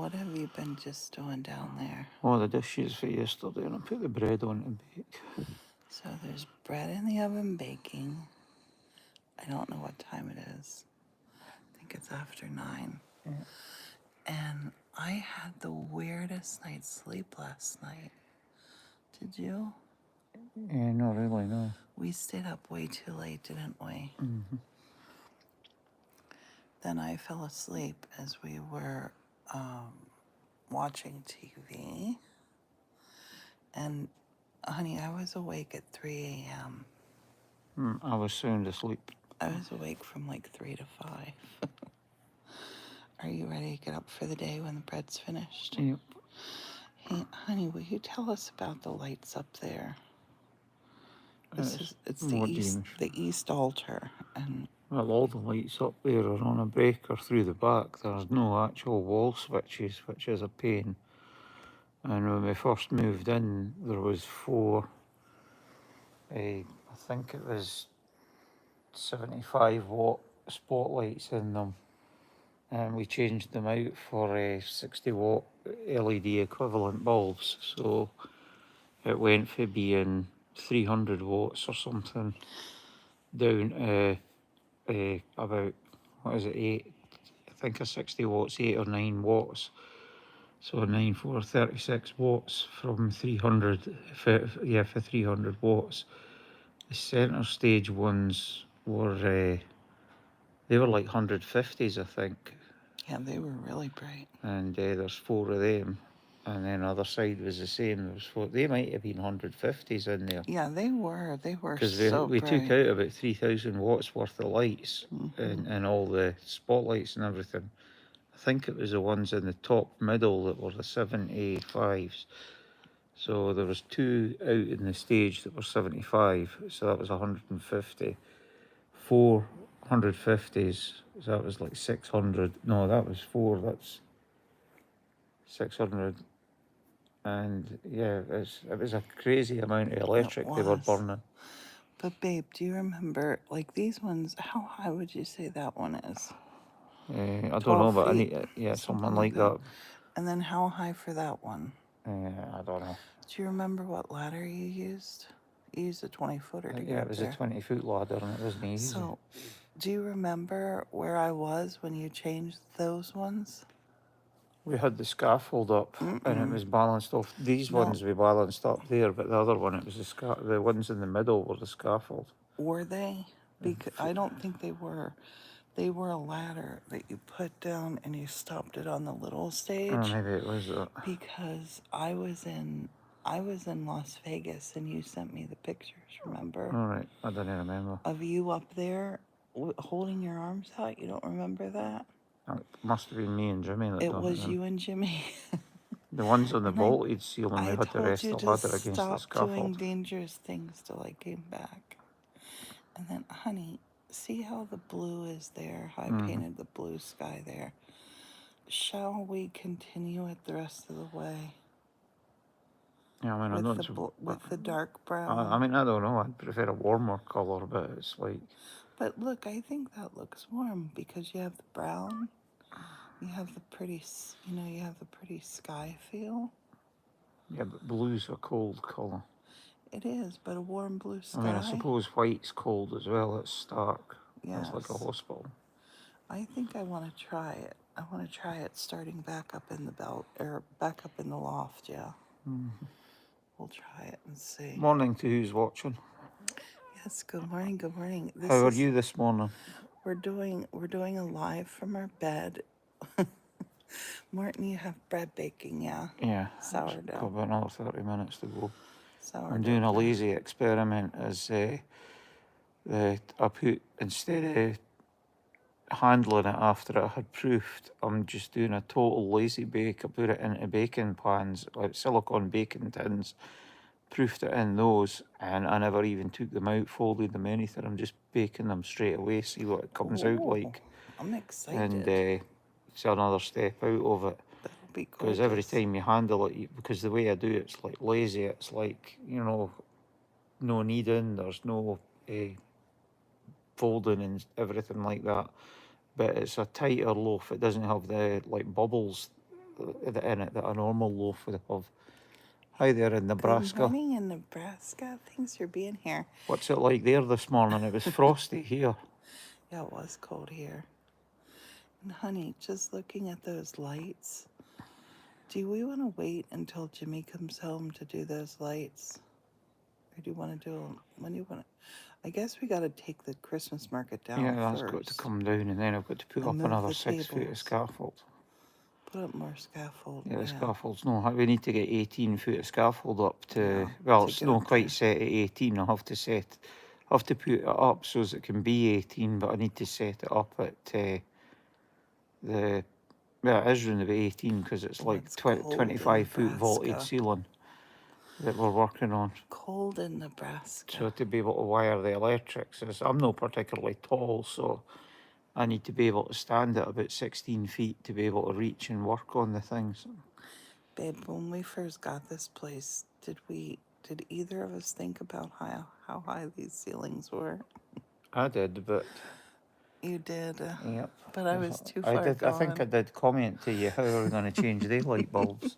What have you been just doing down there? Oh, the dishes for yesterday, and I put the bread on to bake. So there's bread in the oven baking. I don't know what time it is. I think it's after 9. Yeah. And I had the weirdest night's sleep last night. Did you? Yeah, not really, no. We stayed up way too late, didn't we? Mm-hmm. Then I fell asleep as we were watching TV. And, honey, I was awake at 3 a.m. I was sound asleep. I was awake from like 3 to 5. Are you ready to get up for the day when the bread's finished? Yep. Hey, honey, will you tell us about the lights up there? It's the east altar, and well, all the lights up there are on a breaker through the back. There's no actual wall switches, which is a pain. And when we first moved in, there was 4. I think it was 75-watt spotlights in them, and we changed them out for 60-watt LED equivalent bulbs. So it went from being 300 watts or something down to about, what is it, 8, I think a 60 watts, 8 or 9 watts. So 9 for 36 watts from 300, for 300 watts. The centre stage ones were, they were like 150s, I think. yeah, they were really bright. And there's 4 of them. And then the other side was the same. There was 4. They might have been 150s in there. Yeah, they were Because so we bright. took out about 3,000 watts worth of lights Mm-hmm. and all the spotlights and everything. I think it was the ones in the top middle that were the 75s. So there was 2 out in the stage that were 75, so that was 150. 4 150s, so that was like 600. No, that was 4, that's 600. And yeah, it was a crazy amount of electric they were burning. But babe, do you remember, like these ones, how high would you say that one is? I don't know, but I need, something like that. And then how high for that one? I don't know. Do you remember what ladder you used? You used a 20-footer to get Yeah, it was up there. a 20-foot ladder, and it wasn't easy. So, do you remember where I was when you changed those ones? We had the scaffold up, and it was balanced off. These ones we balanced up there, but the other one, it was the ones in the middle were the scaffold. Were they? Because I don't think they were. They were a ladder that you put down and you stopped it on the little stage. Oh, maybe it was that. Because I was in Las Vegas and you sent me the pictures, remember? All right, I don't remember. Of you up there holding your arms out. You don't remember that? It must have been me and Jimmy that It done was you and Jimmy. The ones on the bolted ceiling, we I had to rest the ladder against the stop scaffold. doing dangerous things till I came back. And then, honey, see how the blue is there? How I painted the blue sky there. Shall we continue it the rest of the way? Yeah, I mean, with the dark brown. I mean, I don't know. I'd prefer a warmer colour, but it's like. But look, I think that looks warm because you have the brown. You have the pretty, you have the pretty sky feel. Yeah, but blue's a cold colour. It is, but a warm blue sky. I mean, I suppose white's cold as well. It's stark. Yes. It's like a hospital. I think I want to try it. I want to try it starting back up in the back up in the loft, yeah. Mm-hmm. We'll try it and see. Morning to who's watching. Yes, good morning, good morning. How are you this morning? We're doing a live from our bed. Morton, you have bread baking, yeah? Yeah. Sourdough. Got about another 30 minutes to go. Sourdough. I'm doing a lazy experiment as I put, instead of handling it after it had proofed, I'm just doing a total lazy bake. I put it into baking pans, like silicone baking tins, proofed it in those, and I never even took them out, folded them, anything. I'm just baking them straight away, see what it comes out like. I'm excited. And it's another step out of it. That'll be gorgeous. Because every time you handle it, because the way I do it's like lazy, it's like, no kneading, there's no folding and everything like that. But it's a tighter loaf. It doesn't have the bubbles in it that a normal loaf would have. Hi there in Good Nebraska. morning in Nebraska. Thanks for being here. What's it like there this morning? It was frosty here. Yeah, it was cold here. And honey, just looking at those lights, do we want to wait until Jimmy comes home to do those lights? Or do you want to do them? When do you want to? I guess we got to take the Christmas market down Yeah, that's first. got to come down, and then I've got to put And up move another the 6 foot of tables. scaffold. Put up more scaffold. Yeah, the scaffold's no. We need to get 18 foot of scaffold up to. Yeah, Well, to it's get not up quite there. set at 18. I have to put it up so as it can be 18, but I need to set it up at the. Yeah, it is round about 18 because it's like It's cold in 25 foot vaulted Nebraska. ceiling that we're working on. Cold in Nebraska. So to be able to wire the electrics, I'm not particularly tall, so I need to be able to stand at about 16 feet to be able to reach and work on the things. Babe, when we first got this place, did either of us think about how high these ceilings were? I did, but You did. yep. But I was too I far did. gone. I think I did comment to you how are we going to change the light bulbs.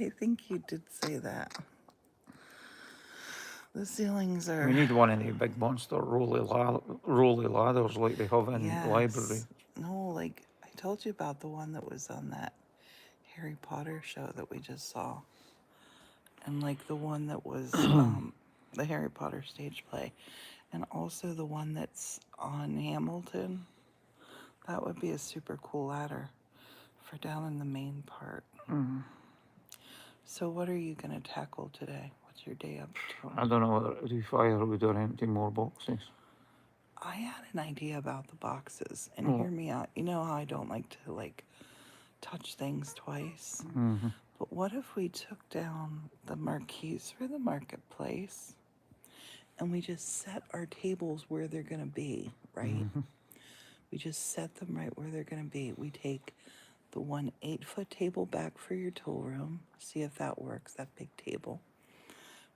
I think you did say that. The ceilings are. We need one of the big monster rolly ladders like they have in Yes. library. No, like I told you about the one that was on that Harry Potter show that we just saw. And like the one that was the Harry Potter stage play. And also the one that's on Hamilton. That would be a super cool ladder for down in the main part. Mm-hmm. So what are you going to tackle today? What's your day up to? I don't know whether to do firewood or empty more boxes. I had an idea about the boxes, and Oh. hear me out. You know how I don't like to touch things twice. Mm-hmm. But what if we took down the marquees for the marketplace, and we just set our tables where they're going to be, right? Mm-hmm. We just set them right where they're going to be. We take the 1 8-foot table back for your tool room. See if that works, that big table.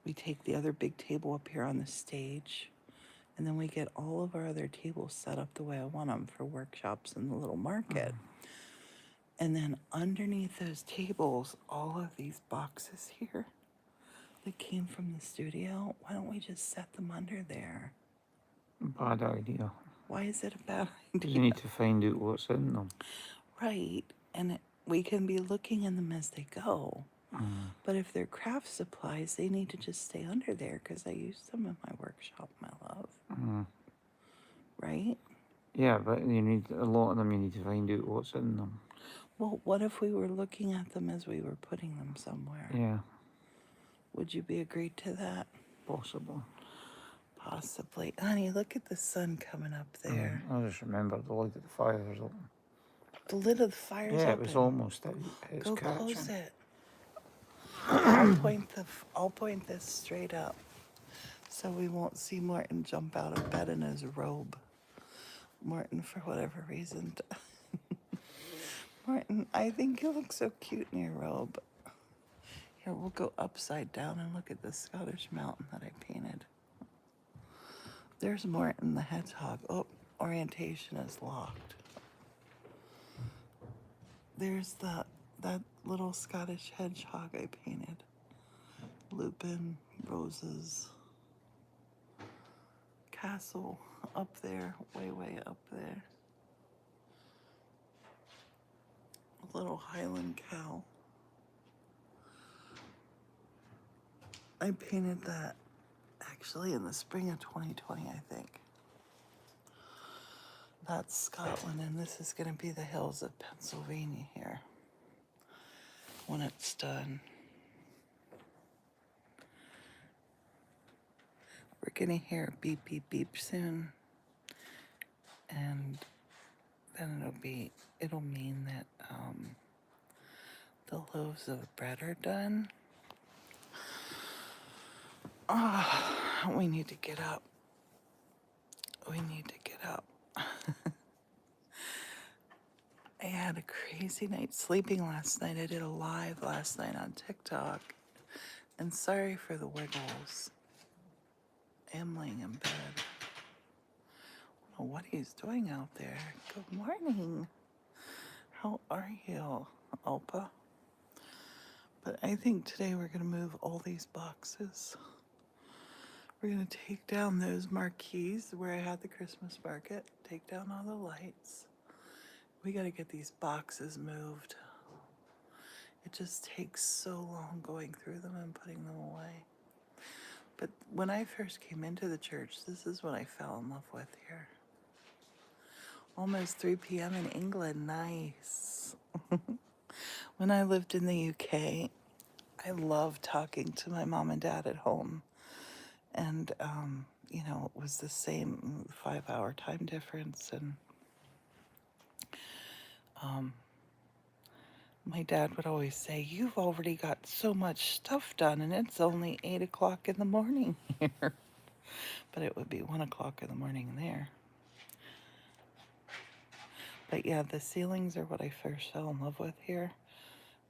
We take the other big table up here on the stage, and then we get all of our other tables set up the way I want them for workshops in the little market. And then underneath those tables, all of these boxes here that came from the studio, why don't we just set them under there? Bad idea. Why is it a bad You idea? need to find out what's in them. Right, and we can be looking in them as they go. Mm. But if they're craft supplies, they need to just stay under there because I use them in my workshop, my love. Mm. Right? Yeah, but you need a lot of them. You need to find out what's in them. Well, what if we were looking at them as we were putting them somewhere? Yeah, Would you be agreed to that? possible. Possibly. Honey, look at the sun coming up there. I just remember the lid of the fire was open. The lid of the fire's Yeah, open. it was almost out. It's Go catching. close it. I'll point this straight up so we won't see Morton jump out of bed in his robe. Morton, for whatever reason. Morton, I think you look so cute in your robe. Here, we'll go upside down and look at the Scottish mountain that I painted. There's Morton the hedgehog. Oh, orientation is locked. There's that little Scottish hedgehog I painted. Lupin, roses, castle up there, way up there. A little Highland cow. I painted that actually in the spring of 2020, I think. That's Scotland, and this is going to be the hills of Pennsylvania here when it's done. We're going to hear a beep, beep, beep soon, and then it'll mean that the loaves of bread are done. We need to get up. I had a crazy night sleeping last night. I did a live last night on TikTok. And sorry for the wiggles. I am laying in bed. I don't know what he's doing out there. Good morning. How are you, Opa? But I think today we're going to move all these boxes. We're going to take down those marquees where I had the Christmas market, take down all the lights. We got to get these boxes moved. It just takes so long going through them and putting them away. But when I first came into the church, this is what I fell in love with here. Almost 3 p.m. in England. Nice. When I lived in the UK, I loved talking to my mom and dad at home. And, it was the same 5-hour time difference. And my dad would always say, "You've already got so much stuff done, and it's only 8 o'clock in the morning here." But it would be 1 o'clock in the morning there. But yeah, the ceilings are what I first fell in love with here.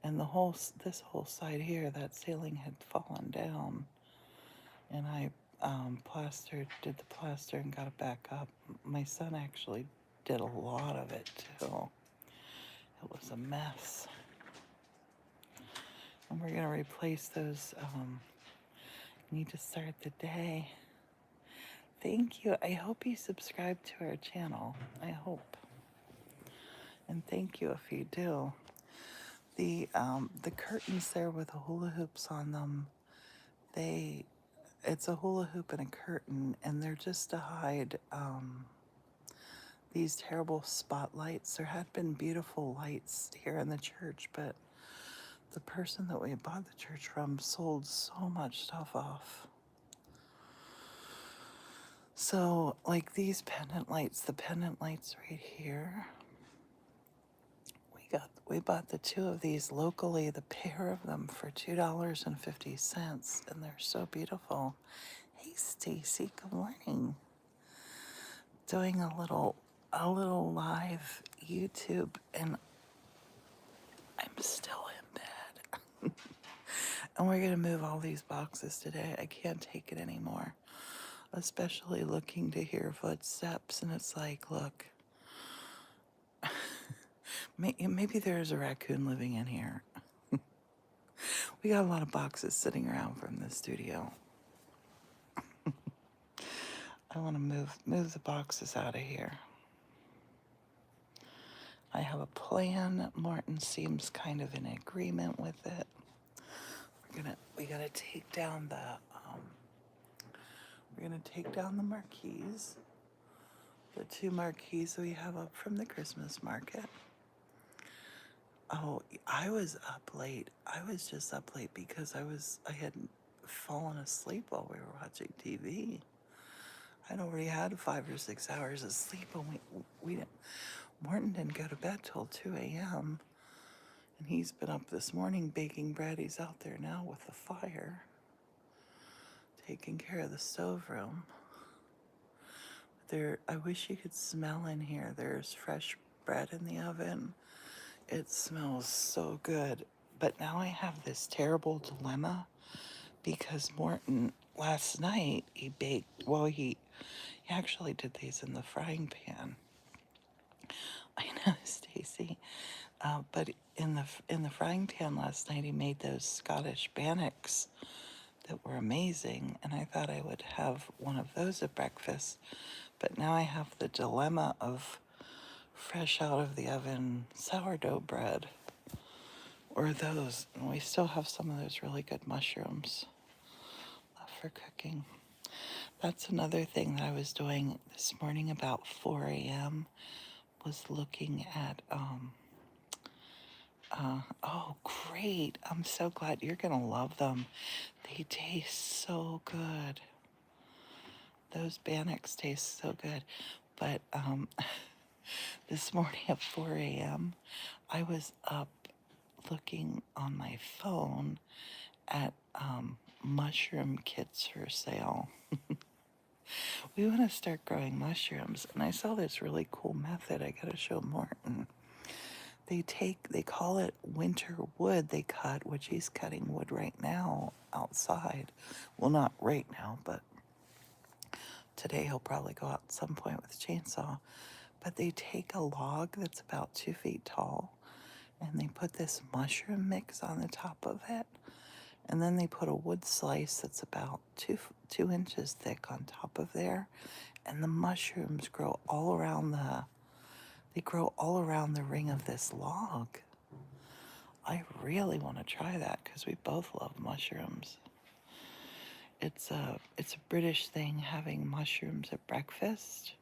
And this whole side here, that ceiling had fallen down. And I did the plaster and got it back up. My son actually did a lot of it too. It was a mess. And we're gonna replace those, need to start the day. Thank you. I hope you subscribe to our channel. I hope. And thank you if you do. The curtains there with the hula hoops on them, it's a hula hoop and a curtain, and they're just to hide these terrible spotlights. There had been beautiful lights here in the church, but the person that we bought the church from sold so much stuff off. So, like these pendant lights, the pendant lights right here, we bought the 2 of these locally, the pair of them for $2.50, and they're so beautiful. Hey Stacy, good morning. Doing a little live YouTube, and I'm still in bed. And we're gonna move all these boxes today. I can't take it anymore. Especially looking to hear footsteps, and it's like, look, maybe there's a raccoon living in here. We got a lot of boxes sitting around from the studio. I want to move the boxes out of here. I have a plan. Morton seems kind of in agreement with it. We gotta take down the marquees. The 2 marquees we have up from the Christmas market. Oh, I was up late. I was just up late because I had fallen asleep while we were watching TV. I'd already had 5 or 6 hours of sleep, and Morton didn't go to bed till 2 a.m. And he's been up this morning baking bread. He's out there now with the fire, taking care of the stove room. I wish you could smell in here. There's fresh bread in the oven. It smells so good. But now I have this terrible dilemma because Morton last night he baked. Well, he actually did these in the frying pan. I know, Stacy. But in the frying pan last night, he made those Scottish bannocks that were amazing, and I thought I would have one of those at breakfast. But now I have the dilemma of fresh out of the oven sourdough bread or those. And we still have some of those really good mushrooms left for cooking. That's another thing that I was doing this morning about 4 a.m. was looking at, oh, great. I'm so glad you're going to love them. They taste so good. Those bannocks taste so good. But this morning at 4 a.m., I was up looking on my phone at mushroom kits for sale. We want to start growing mushrooms, and I saw this really cool method I got to show Morton. They call it winter wood they cut, which he's cutting wood right now outside. Well, not right now, but today he'll probably go out at some point with a chainsaw. But they take a log that's about 2 feet tall, and they put this mushroom mix on the top of it, and then they put a wood slice that's about 2 inches thick on top of there, and the mushrooms grow all around the ring of this log. I really want to try that because we both love mushrooms. It's a British thing, having mushrooms at breakfast.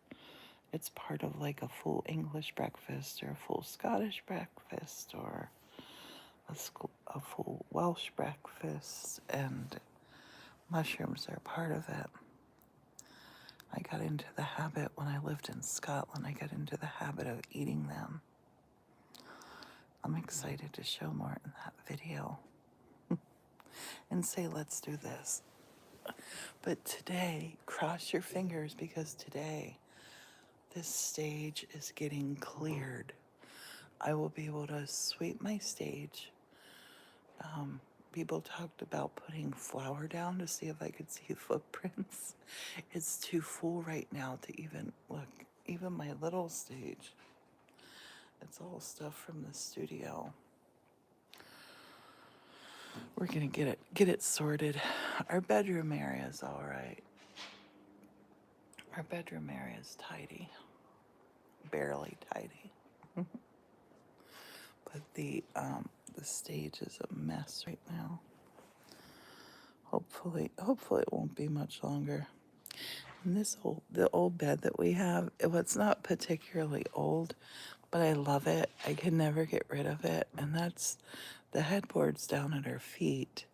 It's part of like a full English breakfast or a full Scottish breakfast or a full Welsh breakfast, and mushrooms are part of it. I got into the habit when I lived in Scotland. I got into the habit of eating them. I'm excited to show Morton that video and say, let's do this. But today, cross your fingers, because today, this stage is getting cleared. I will be able to sweep my stage. People talked about putting flour down to see if I could see footprints. It's too full right now to even look. Even my little stage, it's all stuff from the studio. We're gonna get it sorted. Our bedroom area is all right. Our bedroom area is tidy, barely tidy. But the stage is a mess right now. Hopefully it won't be much longer. And the old bed that we have, it's not particularly old, but I love it. I can never get rid of it. And that's the headboard's down at our feet.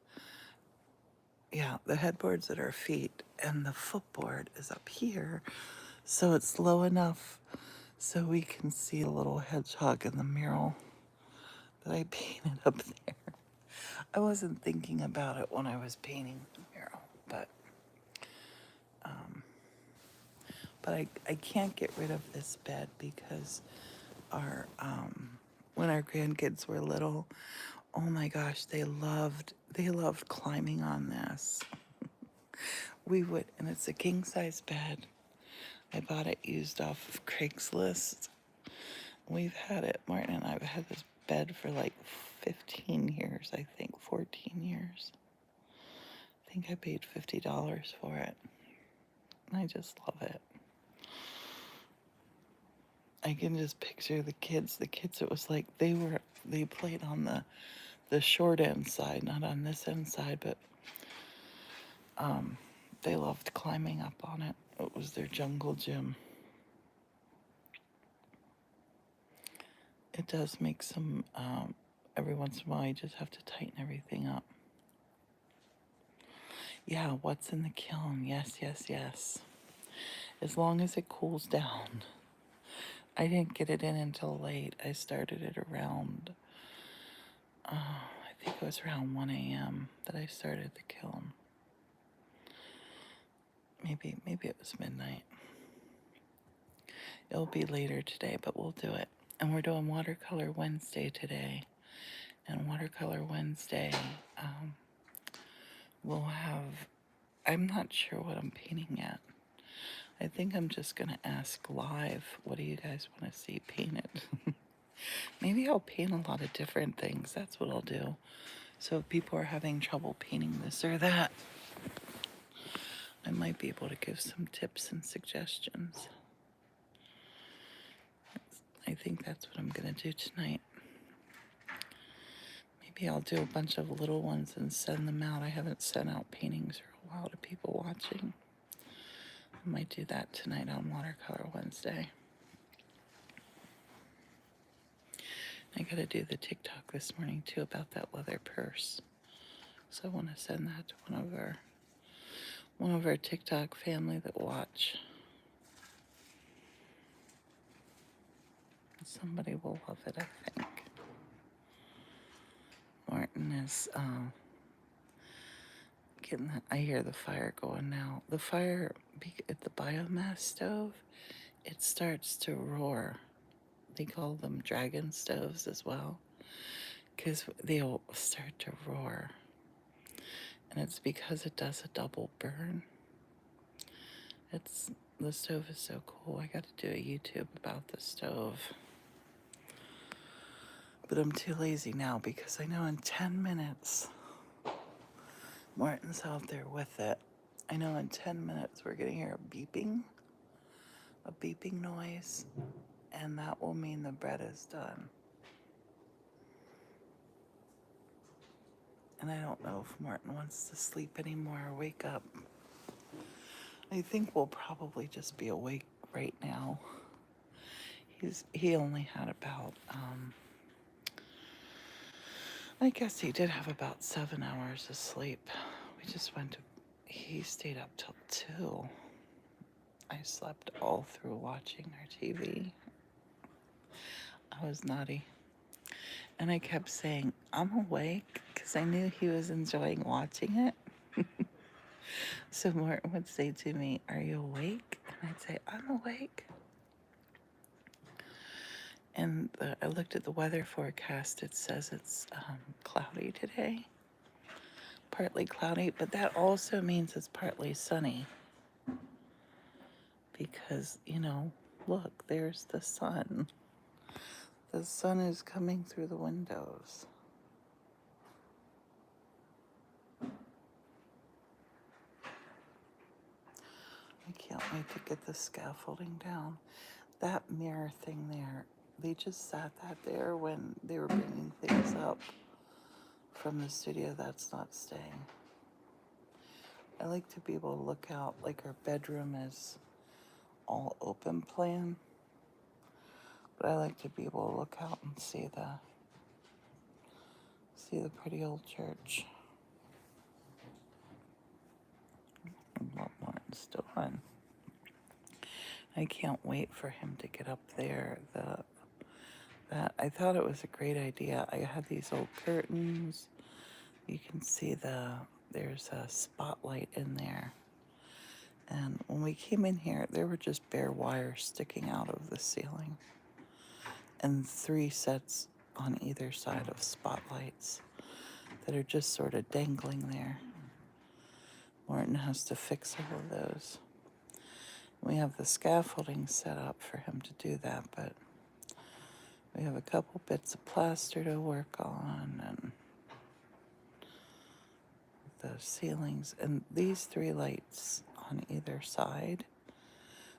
Yeah, the headboard's at our feet, and the footboard is up here. So it's low enough so we can see a little hedgehog in the mural that I painted up there. I wasn't thinking about it when I was painting the mural, but I can't get rid of this bed because when our grandkids were little, oh my gosh, they loved climbing on this. And it's a king size bed. I bought it used off of Craigslist. We've had it, Martin and I have had this bed for like 15 years, I think, 14 years. I think I paid $50 for it. And I just love it. I can just picture the kids. It was like they played on the short end side, not on this end side, but they loved climbing up on it. It was their jungle gym. It does make some, every once in a while, you just have to tighten everything up. Yeah, what's in the kiln? Yes, yes, yes. As long as it cools down. I didn't get it in until late. I started it around, I think it was around 1 a.m. that I started the kiln. Maybe it was midnight. It'll be later today, but we'll do it. And we're doing Watercolor Wednesday today. And Watercolor Wednesday, we'll have, I'm not sure what I'm painting yet. I think I'm just going to ask live, what do you guys want to see painted? Maybe I'll paint a lot of different things. That's what I'll do. So if people are having trouble painting this or that, I might be able to give some tips and suggestions. I think that's what I'm going to do tonight. Maybe I'll do a bunch of little ones and send them out. I haven't sent out paintings for a while to people watching. I might do that tonight on Watercolor Wednesday. I got to do the TikTok this morning too about that leather purse. So I want to send that to one of our TikTok family that watch. Somebody will love it, I think. Morton is getting that. I hear the fire going now. The fire at the biomass stove, it starts to roar. They call them dragon stoves as well, because they'll start to roar. And it's because it does a double burn. The stove is so cool. I got to do a YouTube about the stove. But I'm too lazy now because I know in 10 minutes, Morton's out there with it. I know in 10 minutes we're going to hear a beeping noise, and that will mean the bread is done. And I don't know if Morton wants to sleep anymore or wake up. I think we'll probably just be awake right now. He only had about, I guess he did have about 7 hours of sleep. He stayed up till 2. I slept all through watching our TV. I was naughty. And I kept saying, I'm awake, because I knew he was enjoying watching it. So Morton would say to me, are you awake? And I'd say, I'm awake. And I looked at the weather forecast. It says it's cloudy today. Partly cloudy, but that also means it's partly sunny. Because, look, there's the sun. The sun is coming through the windows. I can't wait to get the scaffolding down. That mirror thing there, they just sat that there when they were bringing things up from the studio. That's not staying. I like to be able to look out, like our bedroom is all open plan. But I like to be able to look out and see the pretty old church. And what Martin's doing. I can't wait for him to get up there. I thought it was a great idea. I had these old curtains. You can see there's a spotlight in there. And when we came in here, there were just bare wires sticking out of the ceiling. And 3 sets on either side of spotlights that are just sort of dangling there. Morton has to fix all of those. We have the scaffolding set up for him to do that, but we have a couple bits of plaster to work on and the ceilings. And these 3 lights on either side,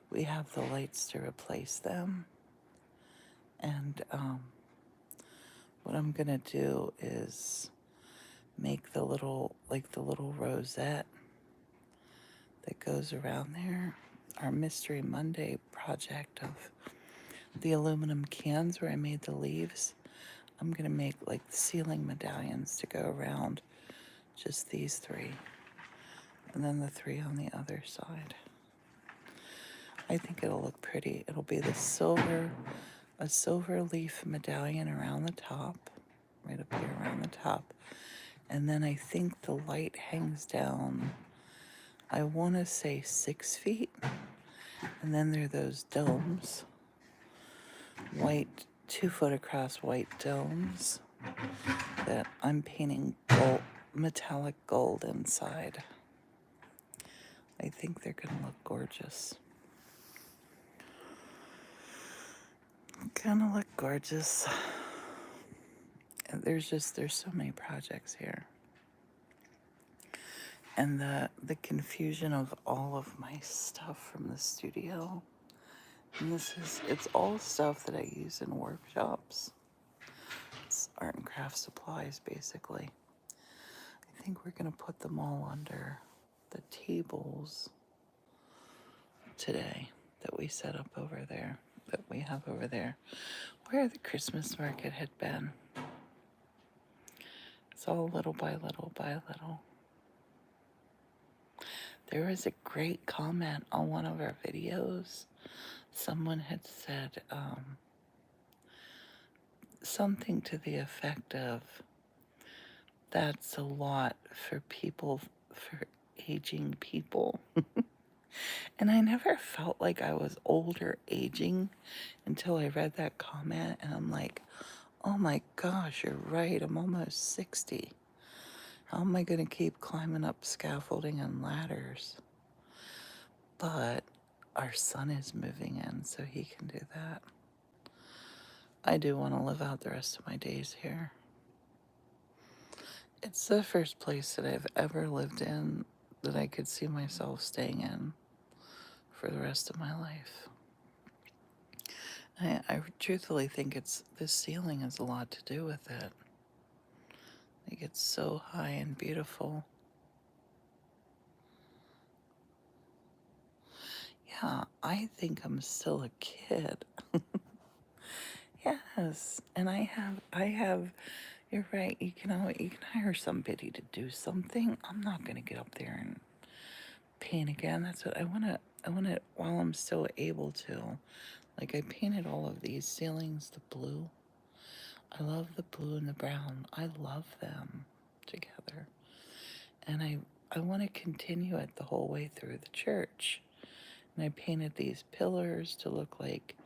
we have the lights to replace them. And what I'm gonna do is make the little rosette that goes around there. Our Mystery Monday project of the aluminum cans where I made the leaves. I'm gonna make like the ceiling medallions to go around just these 3. And then the 3 on the other side. I think it'll look pretty. It'll be a silver leaf medallion around the top, right up here around the top. And then I think the light hangs down, I want to say 6 feet. And then there are those domes, white, 2 foot across white domes that I'm painting gold, metallic gold inside. I think they're going to look gorgeous. Gonna look gorgeous. And there's so many projects here. And the confusion of all of my stuff from the studio. And it's all stuff that I use in workshops. It's art and craft supplies, basically. I think we're gonna put them all under the tables today that we set up over there, that we have over there, where the Christmas market had been. It's all little by little by little. There was a great comment on one of our videos. Someone had said something to the effect of, that's a lot for aging people. And I never felt like I was old or aging until I read that comment, and I'm like, oh my gosh, you're right, I'm almost 60. How am I going to keep climbing up scaffolding and ladders? But our son is moving in, so he can do that. I do want to live out the rest of my days here. It's the first place that I've ever lived in that I could see myself staying in for the rest of my life. I truthfully think this ceiling has a lot to do with it. Like, it's so high and beautiful. Yeah, I think I'm still a kid. Yes, and you're right, you can hire somebody to do something. I'm not gonna get up there and paint again. That's what I wanna, while I'm still able to. Like, I painted all of these ceilings the blue. I love the blue and the brown. I love them together. And I want to continue it the whole way through the church. And I painted these pillars to look like,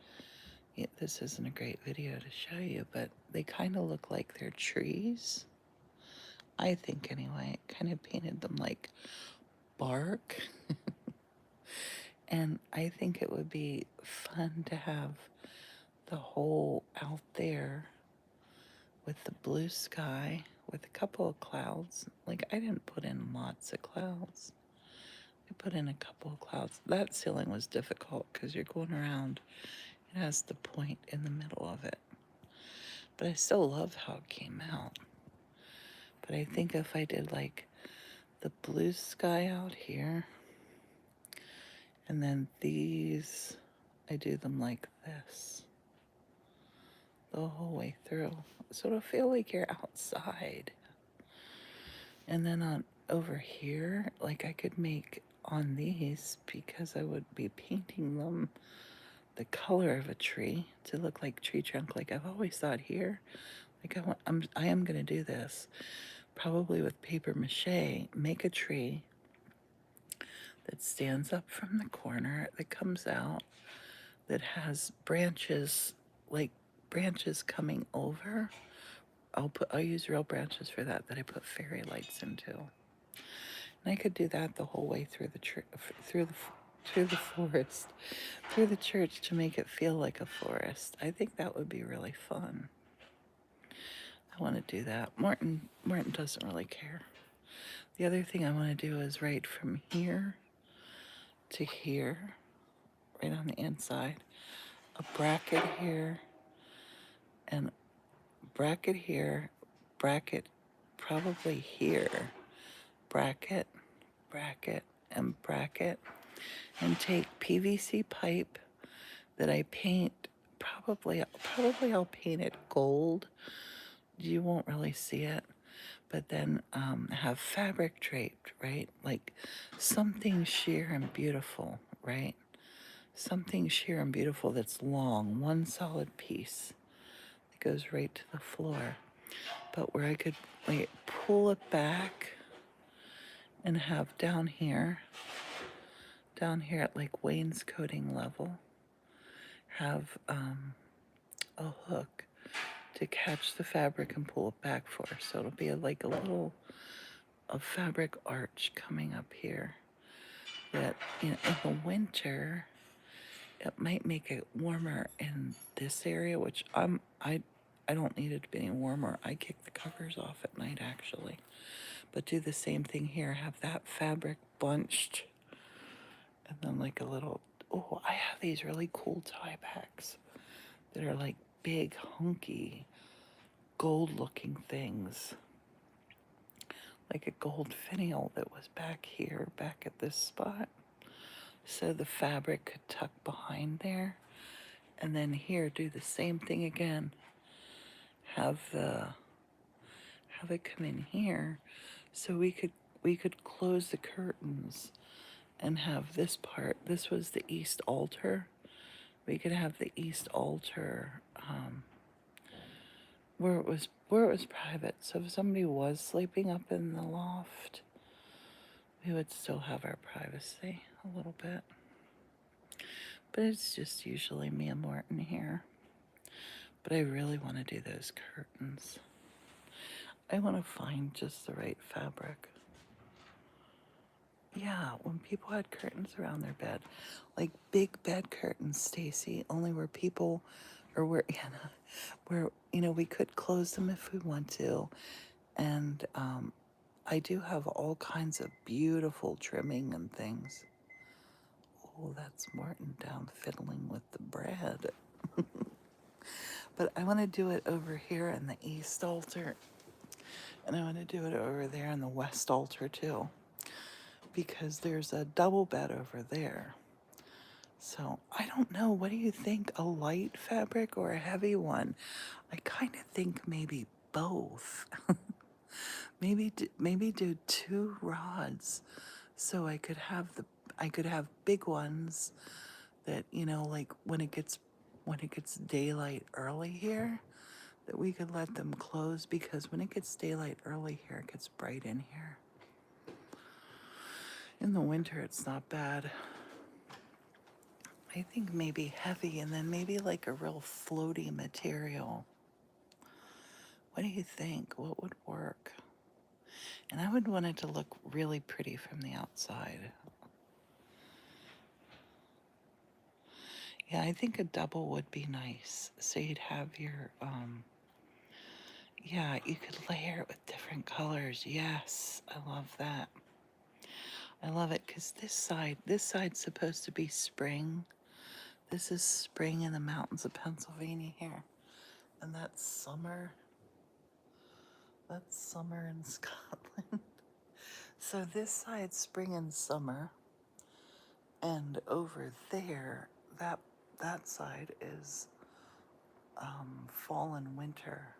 yeah, this isn't a great video to show you, but they kind of look like they're trees. I think anyway, kind of painted them like bark. And I think it would be fun to have the whole out there with the blue sky with a couple of clouds. Like, I didn't put in lots of clouds. I put in a couple of clouds. That ceiling was difficult because you're going around. It has the point in the middle of it. But I still love how it came out. But I think if I did like the blue sky out here, and then these, I do them like this the whole way through. So it'll feel like you're outside. And then on over here, like, I could make on these, because I would be painting them the color of a tree to look like tree trunk. Like, I've always thought here, like, I am gonna do this probably with paper mache, make a tree that stands up from the corner, that comes out, that has branches, like branches coming over. I'll use real branches for that I put fairy lights into. And I could do that the whole way through the forest, through the church, to make it feel like a forest. I think that would be really fun. I want to do that. Morton doesn't really care. The other thing I want to do is right from here to here, right on the inside, a bracket here, and bracket here, bracket probably here, bracket, bracket, and bracket, and take PVC pipe that I paint. Probably I'll paint it gold. You won't really see it, but then have fabric draped, right? Like something sheer and beautiful, right? Something sheer and beautiful that's long, one solid piece that goes right to the floor. But where I could like pull it back and have down here at like wainscoting level, have a hook to catch the fabric and pull it back for. So it'll be like a fabric arch coming up here that, in the winter, it might make it warmer in this area, which I don't need it to be any warmer. I kick the covers off at night, actually. But do the same thing here. Have that fabric bunched, and then like a little, oh, I have these really cool tie backs that are like big, hunky, gold-looking things. Like a gold finial that was back here, back at this spot. So the fabric could tuck behind there. And then here, do the same thing again. Have it come in here, so we could close the curtains and have this part. This was the east altar. We could have the east altar where it was private. So if somebody was sleeping up in the loft, we would still have our privacy a little bit. But it's just usually me and Morton here. But I really want to do those curtains. I want to find just the right fabric. Yeah, when people had curtains around their bed, like big bed curtains, Stacy, only where people or we could close them if we want to. And I do have all kinds of beautiful trimming and things. Oh, that's Morton down fiddling with the bread. But I want to do it over here in the east altar. And I want to do it over there in the west altar too. Because there's a double bed over there. So I don't know. What do you think? A light fabric or a heavy one? I kind of think maybe both. maybe do two rods, so I could have big ones that like when it gets daylight early here, that we could let them close, because when it gets daylight early here, it gets bright in here. In the winter, it's not bad. I think maybe heavy, and then maybe like a real floaty material. What do you think? What would work? And I would want it to look really pretty from the outside. Yeah, I think a double would be nice. So you'd have your, yeah, you could layer it with different colors. Yes, I love that. I love it because this side's supposed to be spring. This is spring in the mountains of Pennsylvania here. And that's summer. That's summer in Scotland. So this side's spring and summer. And over there, that side is fall and winter.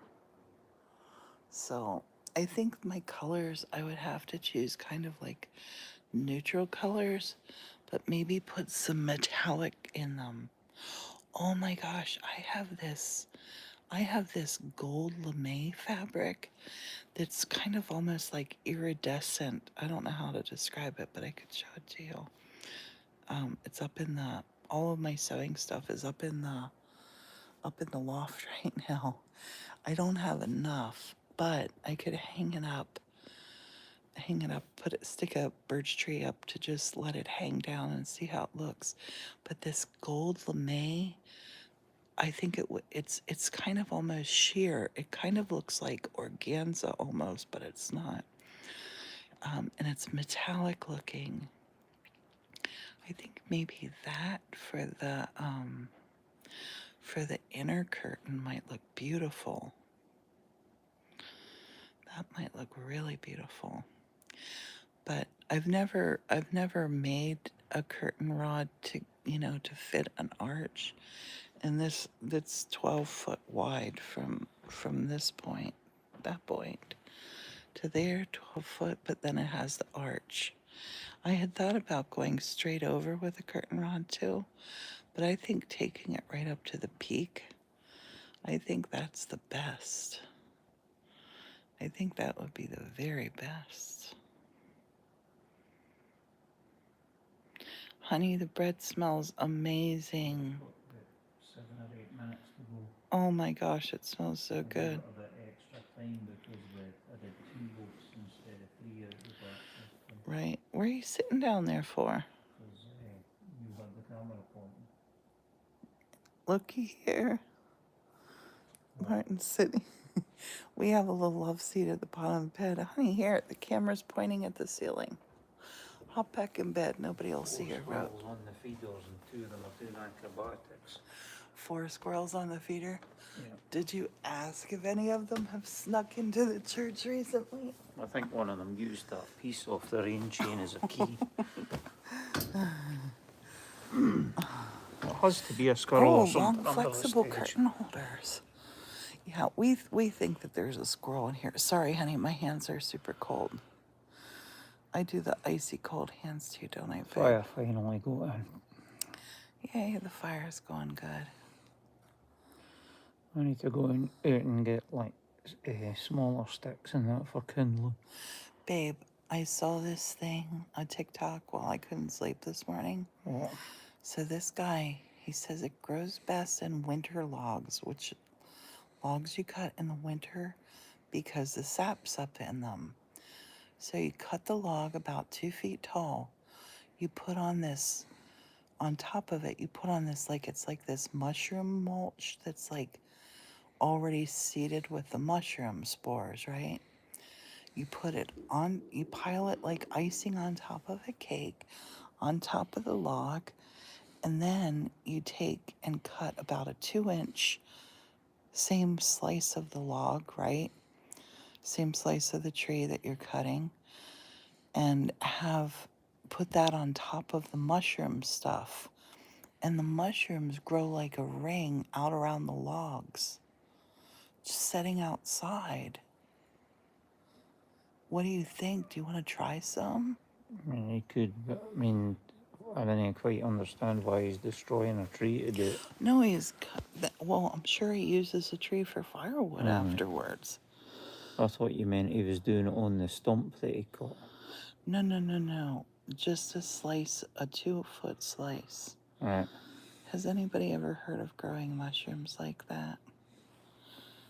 So I think my colors, I would have to choose kind of like neutral colors, but maybe put some metallic in them. Oh my gosh, I have this gold lame fabric that's kind of almost like iridescent. I don't know how to describe it, but I could show it to you. It's up in all of my sewing stuff is up in the loft right now. I don't have enough, but I could hang it up, stick a birch tree up to just let it hang down and see how it looks. But this gold lame, I think it's kind of almost sheer. It kind of looks like organza almost, but it's not. And it's metallic looking. I think maybe that for the inner curtain might look beautiful. That might look really beautiful. But I've never made a curtain rod to fit an arch. And that's 12 foot wide from that point to there, 12 foot, but then it has the arch. I had thought about going straight over with a curtain rod too, but I think taking it right up to the peak, I think that's the best. I think that would be the very best. Honey, the bread smells amazing. 7 or 8 minutes to go. Oh my gosh, it smells so good. A bit extra time because I did 2 votes instead of 3 out of the box. Right. Where are you sitting down there for? Because you had the camera pointing. Looky here. Martin's sitting. We have a little love seat at the bottom of the bed. Honey, here, the camera's pointing at the ceiling. Hop back in bed. Nobody will see your rope. 4 squirrels on the feeders and 2 of them are doing acrobatics. 4 squirrels on the feeder? Yeah. Did you ask if any of them have snuck into the church recently? I think one of them used that piece off the rain chain as a key. It has to be a squirrel or something. Long, flexible curtain holders. Yeah, we think that there's a squirrel in here. Sorry, honey, my hands are super cold. I do the icy cold hands too, don't I, babe? Fire finally got in. Yay, the fire's going good. I need to go out and get like smaller sticks and that for kindling. Babe, I saw this thing on TikTok while I couldn't sleep this morning. What? So this guy, he says it grows best in winter logs, which logs you cut in the winter because the sap's up in them. So you cut the log about 2 feet tall. You put on this on top of it, you put on this, like, it's like this mushroom mulch that's like already seeded with the mushroom spores, right? You put it on, you pile it like icing on top of a cake, on top of the log, and then you take and cut about a 2-inch, same slice of the log, right? Same slice of the tree that you're cutting, and have put that on top of the mushroom stuff. And the mushrooms grow like a ring out around the logs, just setting outside. What do you think? Do you want to try some? I mean, he could, but I mean, I didn't quite understand why he's destroying a tree to do it. No, well, I'm sure he uses the tree for firewood afterwards. I thought you meant he was doing it on the stump that he cut. No. Just a slice, a 2-foot slice. Right. Has anybody ever heard of growing mushrooms like that?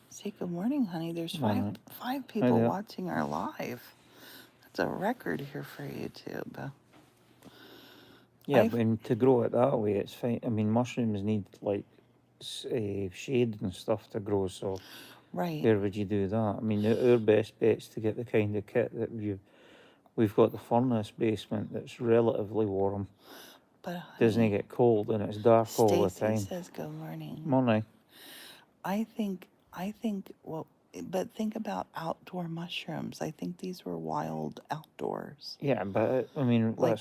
Say good morning, honey. There's five people there. watching our live. That's a record here for YouTube. Yeah, when to grow it that way, it's fine. I mean, mushrooms need like shade and stuff to grow, so Right. where would you do that? I mean, our best bet's to get the kind of kit that we've got the furnace basement that's relatively warm. But honey, Doesn't get cold and it's dark all the time. Stacy says good morning. Morning. I think, well, but think about outdoor mushrooms. I think these were wild outdoors. Yeah, but I mean, Like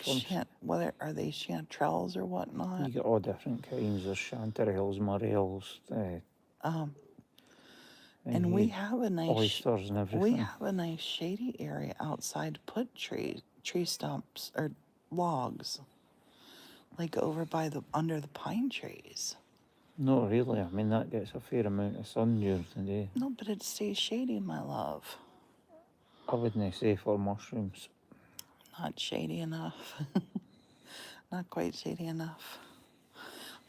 whether are they chanterelles or whatnot? You get all different kinds. There's chanterelles, morels, and we have a nice oysters and everything. We have a nice shady area outside to put tree stumps or logs, like over by under the pine trees. Not really. I mean, that gets a fair amount of sun during the day. No, but it stays shady, my love. I wouldn't say for mushrooms. Not shady enough. Not quite shady enough.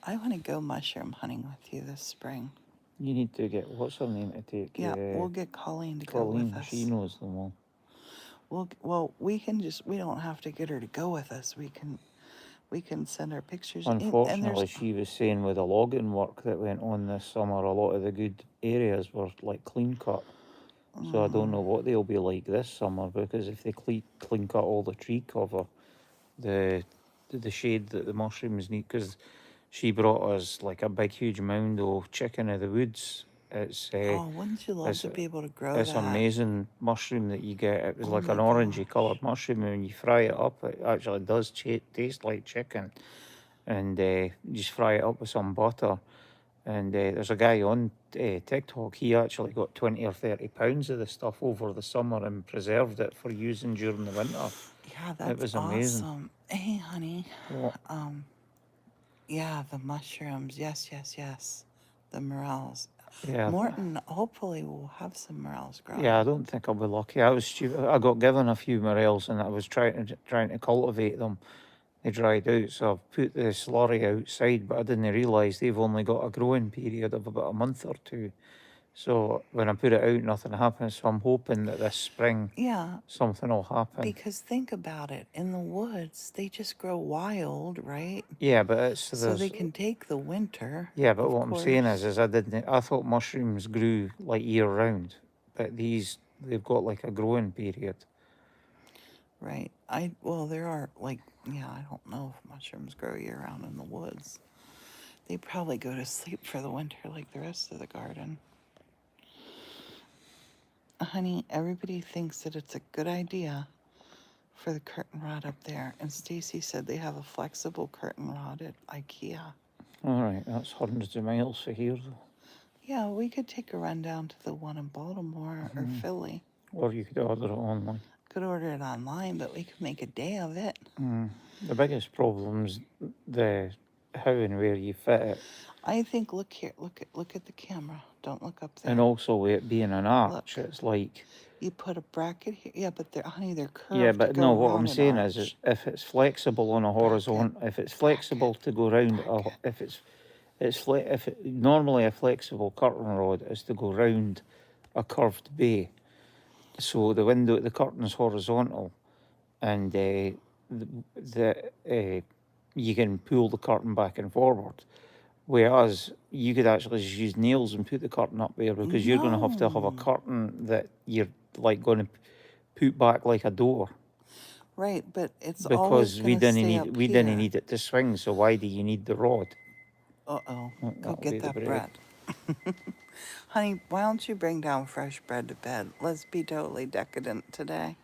I want to go mushroom hunting with you this spring. You need to get, what's her name to take? Yeah, we'll get Colleen to go with us. She knows them all. Well, we don't have to get her to go with us. We can send her pictures. Unfortunately, she was saying with the logging work that went on this summer, a lot of the good areas were like clean cut. So I don't know what they'll be like this summer, because if they clean cut all the tree cover, the shade that the mushrooms need, because she brought us like a big huge mound of chicken of the woods. It's wouldn't you love to be able to grow that? It's amazing mushroom that you get. It was like an orangey coloured mushroom, and when you fry it up, it actually does taste like chicken. And you just fry it up with some butter. And there's a guy on TikTok, he actually got 20 or 30 pounds of the stuff over the summer and preserved it for using during the winter. Yeah, that's it was amazing. Awesome. Hey, honey. What? Yeah, the mushrooms. Yes. The morels. Yeah. Morton, hopefully we'll have some morels growing. Yeah, I don't think I'll be lucky. I was stupid. I got given a few morels and I was trying to cultivate them. They dried out, so I've put the slurry outside, but I didn't realise they've only got a growing period of about a month or two. So when I put it out, nothing happens. So I'm hoping that this spring, something will happen. Because think about it, in the woods, they just grow wild, right? Yeah, but so they can take the winter. Yeah, but what I'm saying is I thought mushrooms grew like year round, but they've got like a growing period. Right. There are I don't know if mushrooms grow year round in the woods. They probably go to sleep for the winter like the rest of the garden. Honey, everybody thinks that it's a good idea for the curtain rod up there. And Stacy said they have a flexible curtain rod at IKEA. All right, that's hundreds of miles for here, though. Yeah, we could take a run down to the one in Baltimore or Philly. Or you could order it online. Could order it online, but we could make a day of it. The biggest problem's the how and where you fit it. I think, look here, look at the camera. Don't look up there. And also with it being an arch, it's like... You put a bracket here. Yeah, but they're curved. Yeah, but no, what I'm saying is if it's flexible on a horizontal, if it's flexible to go round, normally a flexible curtain rod is to go round a curved bay. So the curtain's horizontal, and you can pull the curtain back and forward. Whereas you could actually just use nails and put the curtain up there, because you're going to have a No. curtain that you're like going to put back like a door, Right, but it's always because we gonna didn't stay need up we didn't here. need it to swing. So why do you need the rod? Uh-oh. Go That'll get be the that bread. bread. Honey, why don't you bring down fresh bread to bed? Let's be totally decadent today.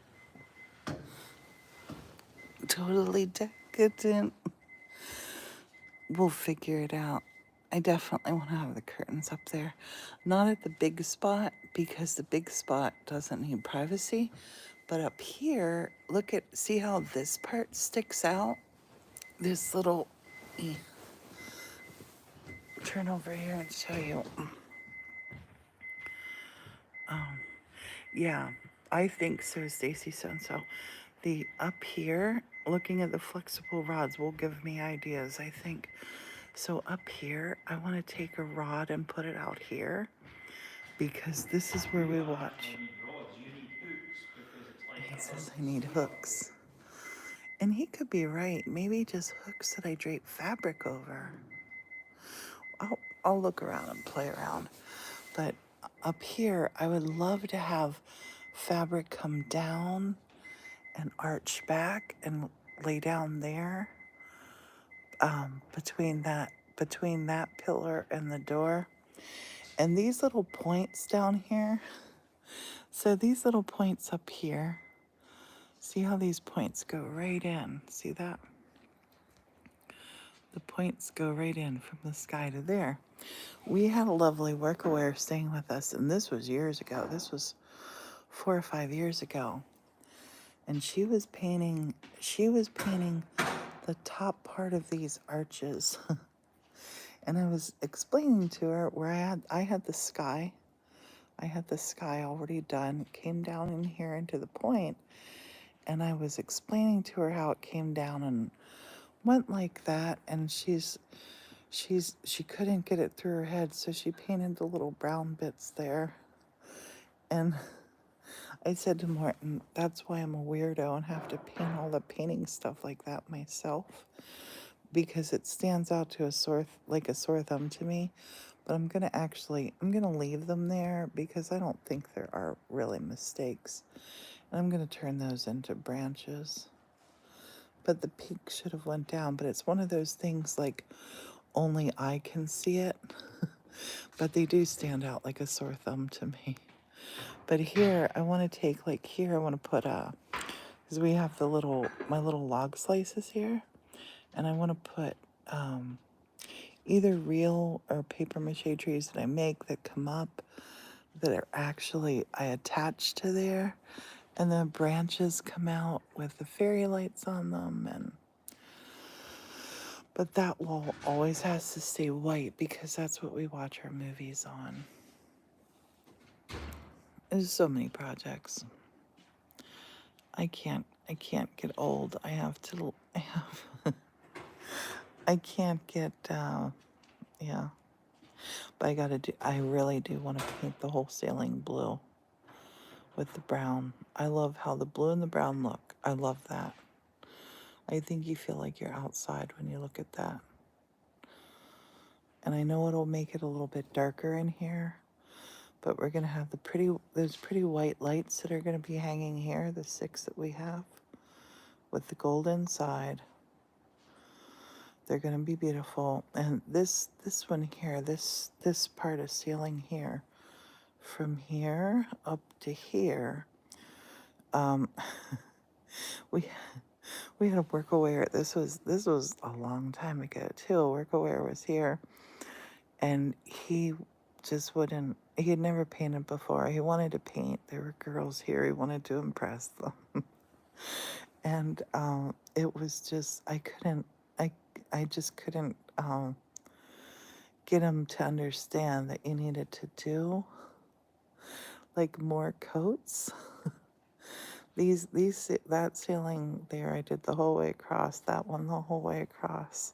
Totally decadent. We'll figure it out. I definitely want to have the curtains up there. Not at the big spot, because the big spot doesn't need privacy. But up here, see how this part sticks out? This little, turn over here and show you. Yeah, I think so, Stacy so-and-so. The up here, looking at the flexible rods will give me ideas, I think. So up here, I want to take a rod and put it out here, because this is where we watch. He says I need hooks. And he could be right. Maybe just hooks that I drape fabric over. I'll look around and play around. But up here, I would love to have fabric come down and arch back and lay down there, between that pillar and the door. And these little points down here. So these little points up here, see how these points go right in? See that? The points go right in from the sky to there. We had a lovely workaway staying with us, and this was years ago. This was 4 or 5 years ago. And she was painting the top part of these arches. And I was explaining to her where I had the sky. I had the sky already done. It came down in here into the point, and I was explaining to her how it came down and went like that, and she couldn't get it through her head, so she painted the little brown bits there. And I said to Morton, that's why I'm a weirdo and have to paint all the painting stuff like that myself, because it stands out to like a sore thumb to me. But I'm gonna leave them there, because I don't think there are really mistakes. And I'm gonna turn those into branches. But the peak should have went down, but it's one of those things like only I can see it. But they do stand out like a sore thumb to me. But here, I want to take, like here, I want to put because we have my little log slices here. And I want to put either real or paper mache trees that I make that come up, that are actually, I attach to there. And the branches come out with the fairy lights on them. But that wall always has to stay white, because that's what we watch our movies on. There's so many projects. I can't get old. I can't get, yeah. But I really do want to paint the whole ceiling blue with the brown. I love how the blue and the brown look. I love that. I think you feel like you're outside when you look at that. And I know it'll make it a little bit darker in here, but we're gonna have those pretty white lights that are gonna be hanging here, the 6 that we have, with the gold inside. They're gonna be beautiful. And this one here, this part of ceiling here, from here up to here, we had a workaway. This was a long time ago too. A workaway was here, and he just wouldn't. He had never painted before. He wanted to paint. There were girls here. He wanted to impress them, and it was just I just couldn't get him to understand that you needed to do like more coats. That ceiling there, I did the whole way across. That one the whole way across.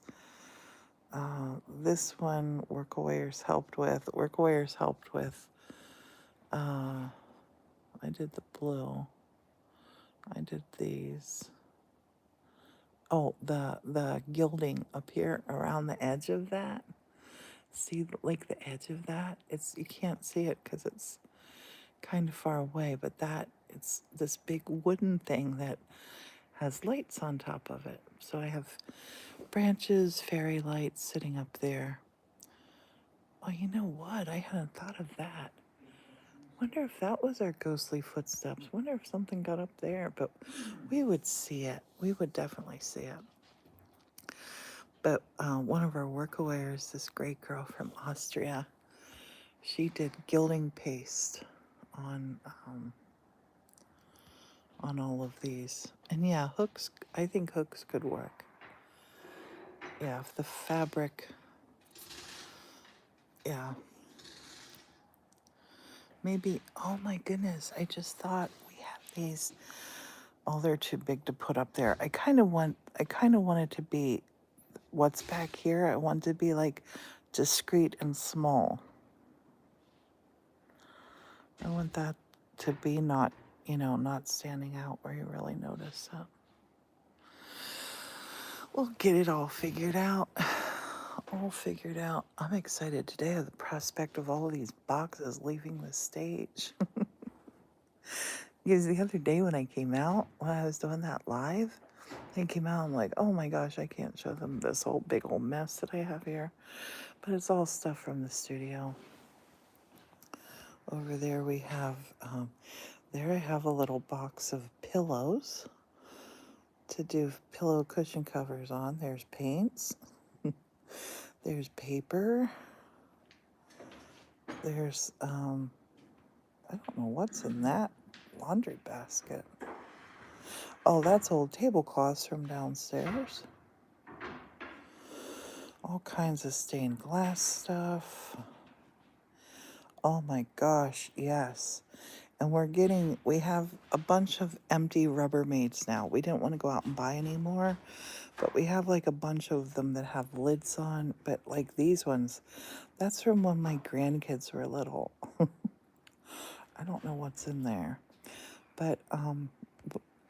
This one Workawayers helped with. I did the blue. I did these. Oh, the gilding up here around the edge of that. See, like the edge of that? It's you can't see it because it's kind of far away, but that it's this big wooden thing that has lights on top of it. So I have branches, fairy lights sitting up there. Oh, you know what? I hadn't thought of that. Wonder if that was our ghostly footsteps. Wonder if something got up there, but we would see it. We would definitely see it. But one of our workaways, this great girl from Austria, she did gilding paste on all of these. And yeah, hooks. I think hooks could work. Yeah, if the fabric. Yeah. Maybe. Oh my goodness! I just thought we have these. Oh, they're too big to put up there. I kind of want it to be what's back here. I want it to be like discreet and small. I want that to be not, not standing out where you really notice it. We'll get it all figured out. All figured out. I'm excited today at the prospect of all of these boxes leaving the stage. Because the other day when I came out, when I was doing that live, I came out, I'm like, oh my gosh, I can't show them this whole big old mess that I have here. But it's all stuff from the studio. Over there we have, there I have a little box of pillows to do pillow cushion covers on. There's paints. There's paper. There's, I don't know what's in that laundry basket. Oh, that's old tablecloths from downstairs. All kinds of stained glass stuff. Oh my gosh, yes. And we have a bunch of empty Rubbermaids now. We didn't want to go out and buy any more, but we have like a bunch of them that have lids on. But like these ones, that's from when my grandkids were little. I don't know what's in there, but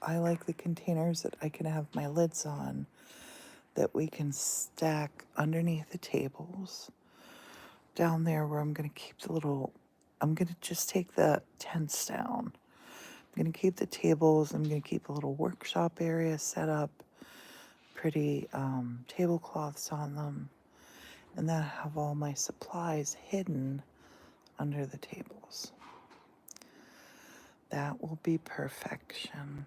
I like the containers that I can have my lids on that we can stack underneath the tables. Down there where I'm going to keep I'm going to just take the tents down. I'm going to keep the tables. I'm going to keep a little workshop area set up. Pretty tablecloths on them. And then I have all my supplies hidden under the tables. That will be perfection.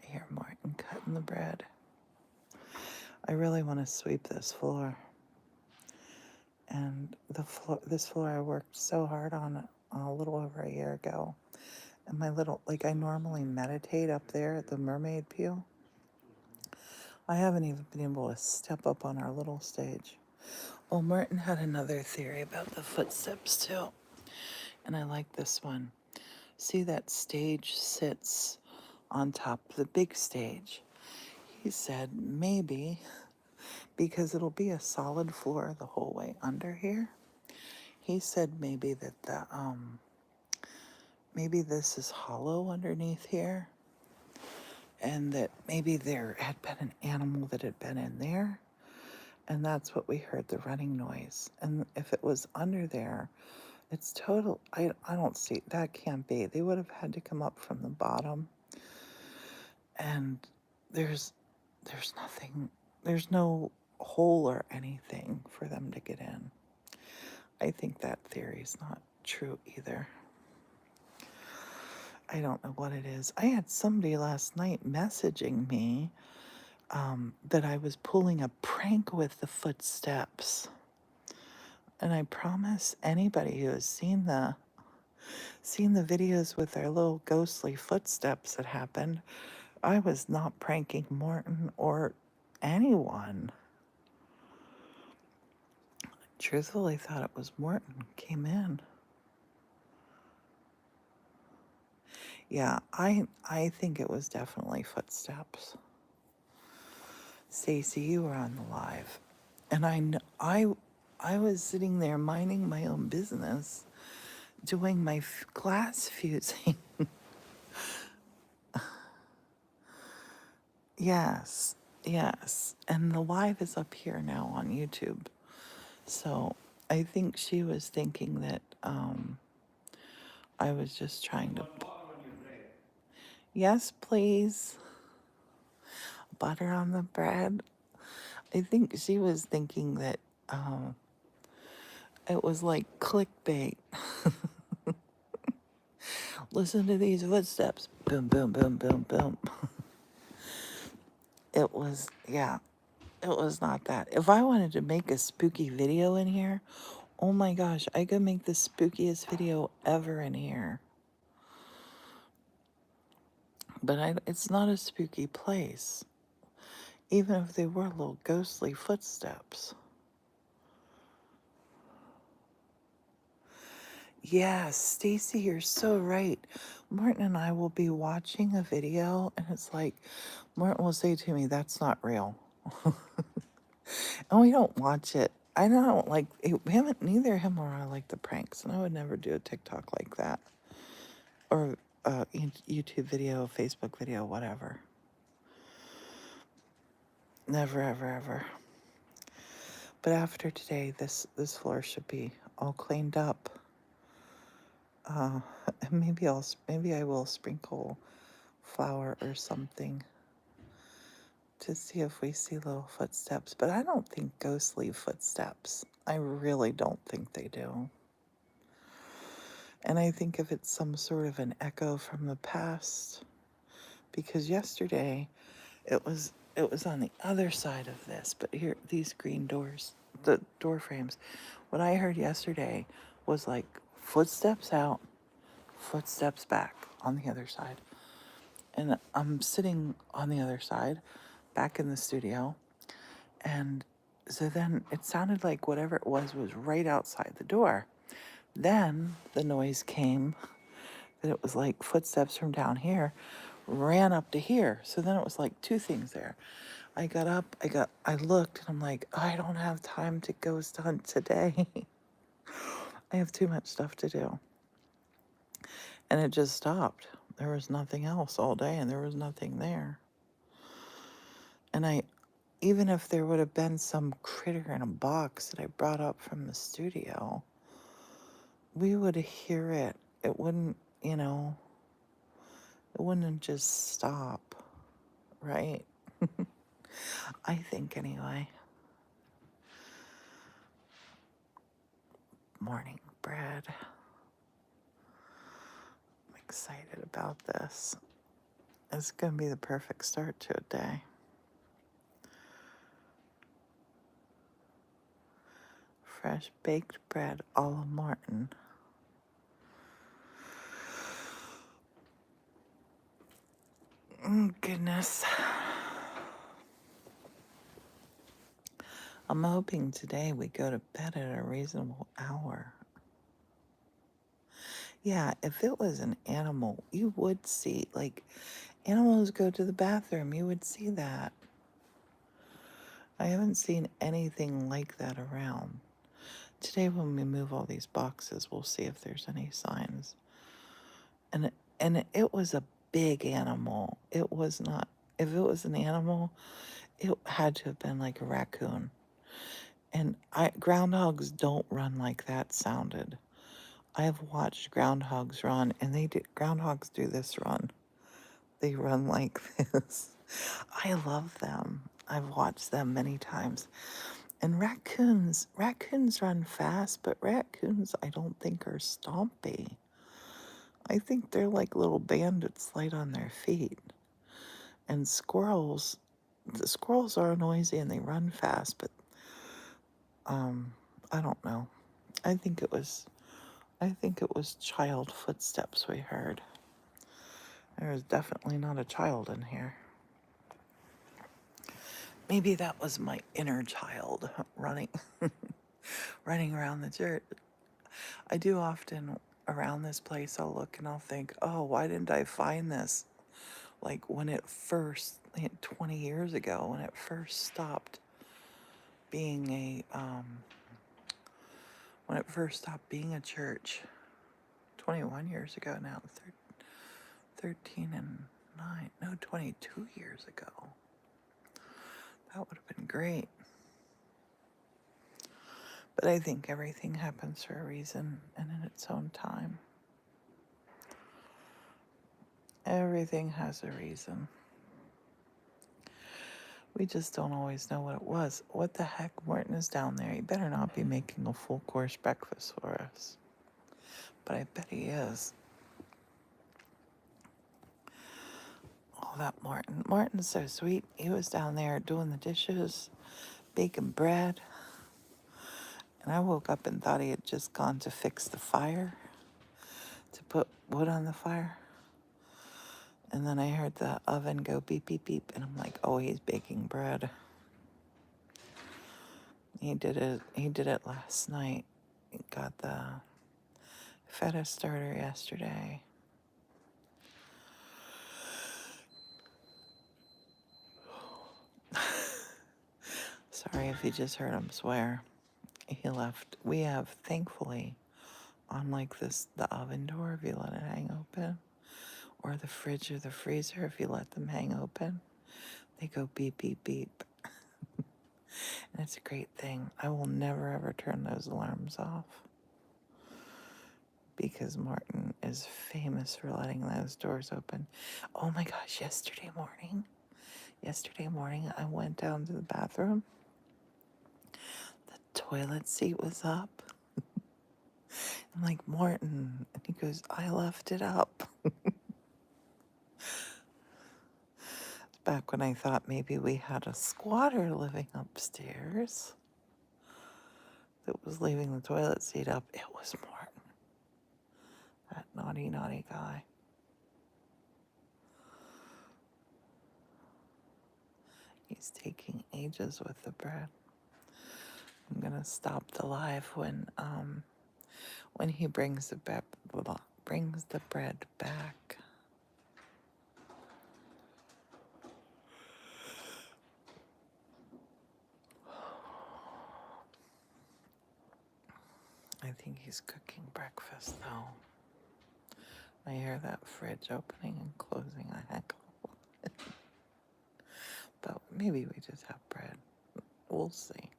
I hear Morton cutting the bread. I really want to sweep this floor. And this floor I worked so hard on a little over a year ago. And I normally meditate up there at the mermaid pew. I haven't even been able to step up on our little stage. Oh, Morton had another theory about the footsteps too. And I like this one. See, that stage sits on top of the big stage. He said maybe because it'll be a solid floor the whole way under here. He said maybe that maybe this is hollow underneath here, and that maybe there had been an animal that had been in there, and that's what we heard the running noise. And if it was under there, it's total. I don't see that can't be. They would have had to come up from the bottom, and there's nothing. There's no hole or anything for them to get in. I think that theory is not true either. I don't know what it is. I had somebody last night messaging me that I was pulling a prank with the footsteps. And I promise anybody who has seen the videos with their little ghostly footsteps that happened, I was not pranking Morton or anyone. Truthfully, thought it was Morton came in. Yeah, I think it was definitely footsteps. Stacy, you were on the live, and I was sitting there minding my own business, doing my glass fusing. Yes, yes. And the live is up here now on YouTube. So I think she was thinking that I was just trying to. Yes, please. Butter on the bread. I think she was thinking that it was like clickbait. Listen to these footsteps. Boom, boom, boom, boom, boom. It was, yeah, it was not that. If I wanted to make a spooky video in here, oh my gosh, I could make the spookiest video ever in here. But it's not a spooky place, even if they were little ghostly footsteps. Yes, Stacy, you're so right. Morton and I will be watching a video, and it's like, Morton will say to me, "That's not real." And we don't watch it. I don't like him, neither him or I like the pranks, and I would never do a TikTok like that. Or YouTube video, Facebook video, whatever. Never, ever, ever. But after today, this floor should be all cleaned up. And maybe I will sprinkle flour or something to see if we see little footsteps. But I don't think ghosts leave footsteps. I really don't think they do. And I think if it's some sort of an echo from the past, because yesterday it was on the other side of this, but here, these green doors, the door frames, what I heard yesterday was like footsteps out, footsteps back on the other side. And I'm sitting on the other side, back in the studio, and so then it sounded like whatever it was right outside the door. Then the noise came that it was like footsteps from down here ran up to here. So then it was like two things there. I got up, I looked, and I'm like, I don't have time to ghost hunt today. I have too much stuff to do. And it just stopped. There was nothing else all day, and there was nothing there. And even if there would have been some critter in a box that I brought up from the studio, we would hear it. It wouldn't, it wouldn't just stop, right? I think anyway. Morning bread. I'm excited about this. It's going to be the perfect start to a day. Fresh baked bread a la Morton. Goodness. I'm hoping today we go to bed at a reasonable hour. Yeah, if it was an animal, you would see, like, animals go to the bathroom, you would see that. I haven't seen anything like that around. Today when we move all these boxes, we'll see if there's any signs. And it was a big animal. It was not, if it was an animal, it had to have been like a raccoon. And groundhogs don't run like that sounded. I have watched groundhogs run, and groundhogs do this run. They run like this. I love them. I've watched them many times. And raccoons run fast, but raccoons I don't think are stompy. I think they're like little bandits light on their feet. And the squirrels are noisy and they run fast, but I don't know. I think it was child footsteps we heard. There was definitely not a child in here. Maybe that was my inner child running around the church. I do often around this place, I'll look and I'll think, oh, why didn't I find this? Like when it first, 20 years ago, when it first stopped being a church. 21 years ago now, 13 and 9, no, 22 years ago. That would have been great. But I think everything happens for a reason and in its own time. Everything has a reason. We just don't always know what it was. What the heck? Morton is down there. He better not be making a full course breakfast for us. But I bet he is. Oh, that Morton. Morton's so sweet. He was down there doing the dishes, baking bread. And I woke up and thought he had just gone to fix the fire, to put wood on the fire. And then I heard the oven go beep, beep, beep. And I'm like, oh, he's baking bread. He did it last night. He got the feta starter yesterday. Sorry if you just heard him swear. He left. We have, thankfully, on like this, the oven door, if you let it hang open, or the fridge or the freezer, if you let them hang open, they go beep, beep, beep. And it's a great thing. I will never ever turn those alarms off because Morton is famous for letting those doors open. Oh my gosh, yesterday morning, I went down to the bathroom. The toilet seat was up. I'm like, Morton. And he goes, I left it up. Back when I thought maybe we had a squatter living upstairs that was leaving the toilet seat up. It was Morton. That naughty, naughty guy. He's taking ages with the bread. I'm gonna stop the live when he brings the bread back. I think he's cooking breakfast though. I hear that fridge opening and closing a heck of a lot. But maybe we just have bread. We'll see.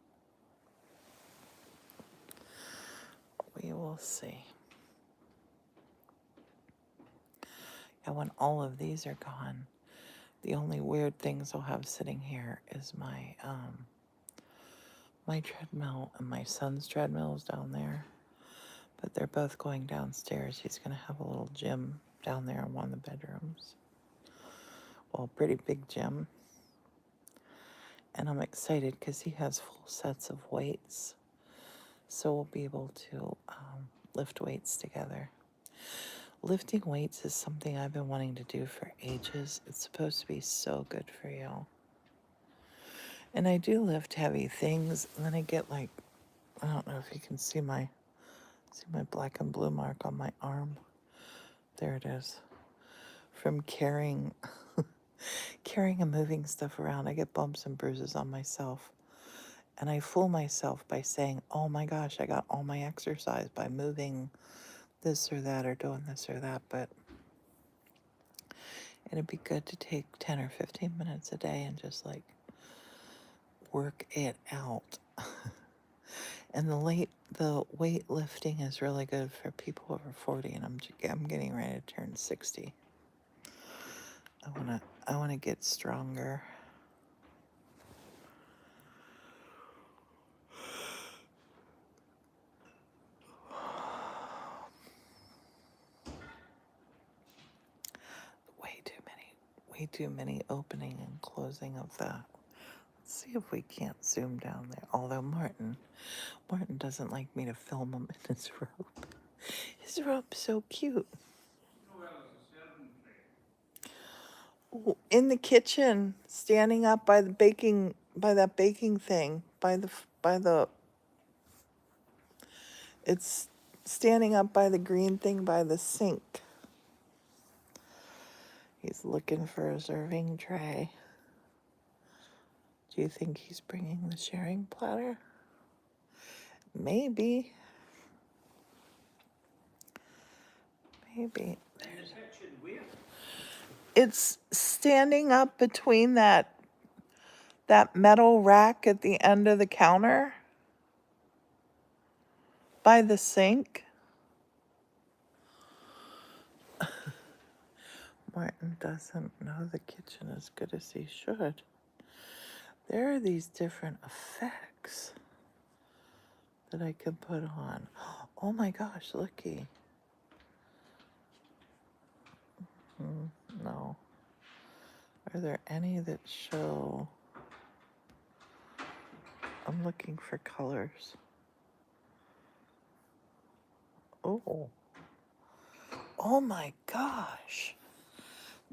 We will see. And when all of these are gone, the only weird things I'll have sitting here is my my treadmill and my son's treadmill is down there. But they're both going downstairs. He's going to have a little gym down there in one of the bedrooms. Well, a pretty big gym. And I'm excited because he has full sets of weights. So we'll be able to lift weights together. Lifting weights is something I've been wanting to do for ages. It's supposed to be so good for you. And I do lift heavy things, and then I get like, I don't know if you can see my black and blue mark on my arm. There it is. From carrying and moving stuff around, I get bumps and bruises on myself. And I fool myself by saying, oh my gosh, I got all my exercise by moving this or that or doing this or that. But it'd be good to take 10 or 15 minutes a day and just like work it out. And the weightlifting is really good for people over 40, and I'm getting ready to turn 60. I wanna get stronger. Way too many opening and closing of that. Let's see if we can't zoom down there. Although Morton doesn't like me to film him in his robe. His robe's so cute. In the kitchen, standing up by that baking thing, it's standing up by the green thing by the sink. He's looking for a serving tray. Do you think he's bringing the sharing platter? Maybe. It's standing up between that That metal rack at the end of the counter by the sink. Morton doesn't know the kitchen as good as he should. There are these different effects that I can put on. Oh my gosh, looky. No. Are there any that show? I'm looking for colors. Oh. Oh my gosh.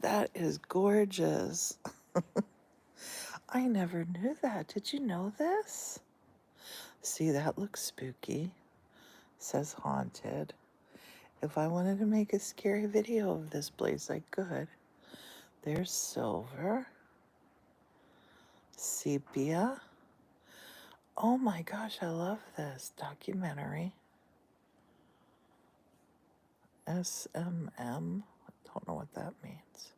That is gorgeous. I never knew that. Did you know this? See, that looks spooky. Says haunted. If I wanted to make a scary video of this place, I could. There's silver. Sepia. Oh my gosh, I love this documentary. SMM. I don't know what that means.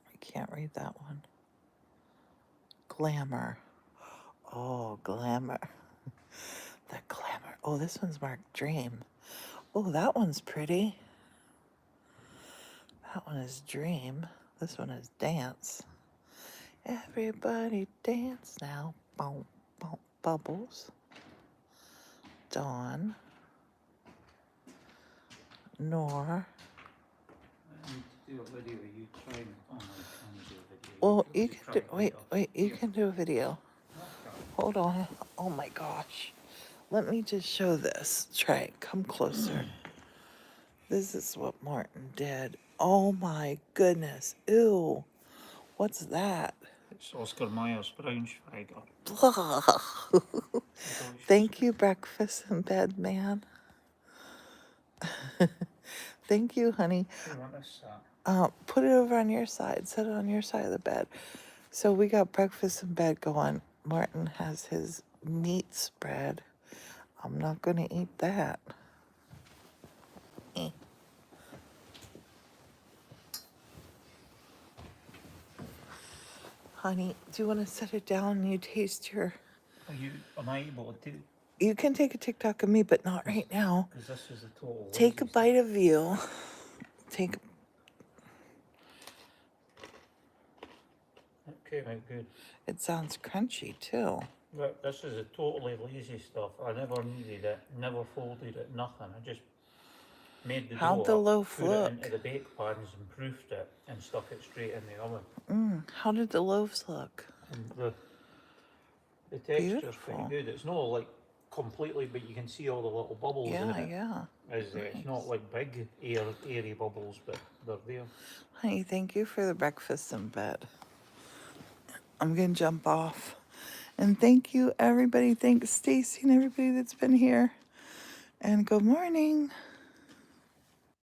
I can't read that one. Glamour. Oh, glamour. The glamour. Oh, this one's marked dream. Oh, that one's pretty. That one is dream. This one is dance. Everybody dance now. Boom, boom, bubbles. Dawn. Nor. I need to do a video of you trying. Oh, no, I can't do a video. Well, You you can can do. try Wait, later. you can do a video. Okay. Hold on. Oh my gosh. Let me just show this. Try it. Come closer. This is what Morton did. Oh my goodness. Ew. What's that? It's Oscar Mayer's Braunschweiger. Blah. Thank you, breakfast in bed, man. Thank you, honey. You want this? Put it over on your side. Set it on your side of the bed. So we got breakfast in bed going. Morton has his meat spread. I'm not going to eat that. Eh. Honey, do you want to set it down and you taste your... Am I able to do? You can take a TikTok of me, but not right now. Because this is a total. Take a bite of you. Take... Okay, right, good. It sounds crunchy, too. But this is a totally lazy stuff. I never needed it, never folded it, nothing. I just made the How'd dough the up, loaf put look? it into the bake pans and proofed it and stuck it straight in the oven. How did the loaves look? And the texture's Beautiful. pretty good. It's not like completely, but you can see all the little bubbles in Yeah, it. yeah. It's not like big airy bubbles, but they're there. Honey, thank you for the breakfast in bed. I'm going to jump off. And thank you, everybody. Thanks, Stacy, and everybody that's been here. And good morning.